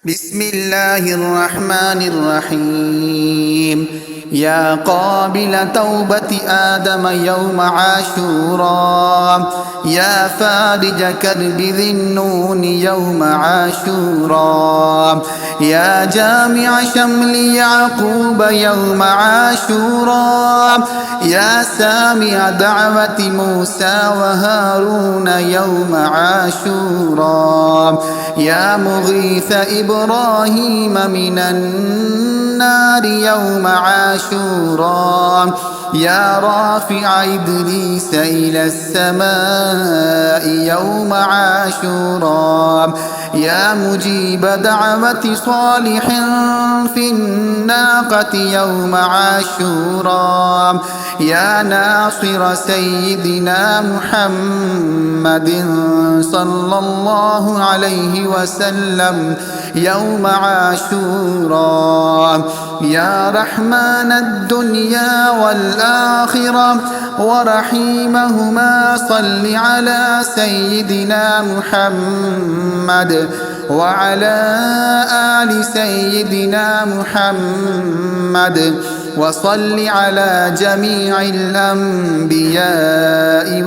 بسم الله الرحمن الرحيم يا قابل توبة آدم يوم عاشوراء يا فارج كرب ذي النون يوم عاشوراء يا جامع شمل يعقوب يوم عاشوراء يا سامع دعوة موسى وهارون يوم عاشوراء يا مغيث إبراهيم من النار يوم عاشوراء يا رافع إدريس إلى السماء يوم عاشوراء يا مجيب دعوة صالح في الناقة يوم عاشوراء يا ناصر سيدنا محمد صلى الله عليه وسلم يوم عاشوراء يا رحمن الدنيا والآخرة ورحيمهما صل على سيدنا محمد وعلى آل سيدنا محمد وصل على جميع الأنبياء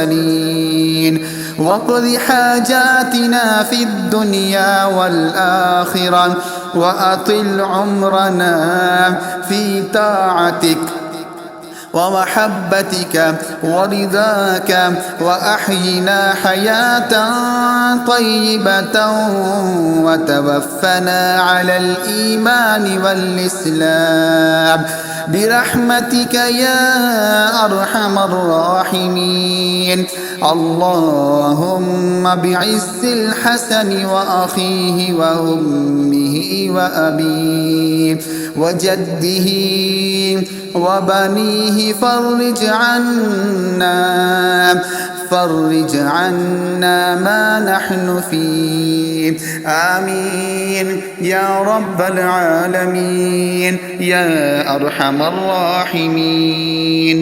والمرسلين واقض حاجاتنا في الدنيا والآخرة وأطل عمرنا في طاعتك ومحبتك ورضاك وأحينا حياة طيبة وتوفنا على الإيمان والإسلام برحمتك يا أرحم الراحمين. اللهم بعز الحسن وأخيه وأمه وأبيه وجده وبنيه فرج عنا ما نحن فيه. آمين يا رب العالمين يا أرحم الراحمين.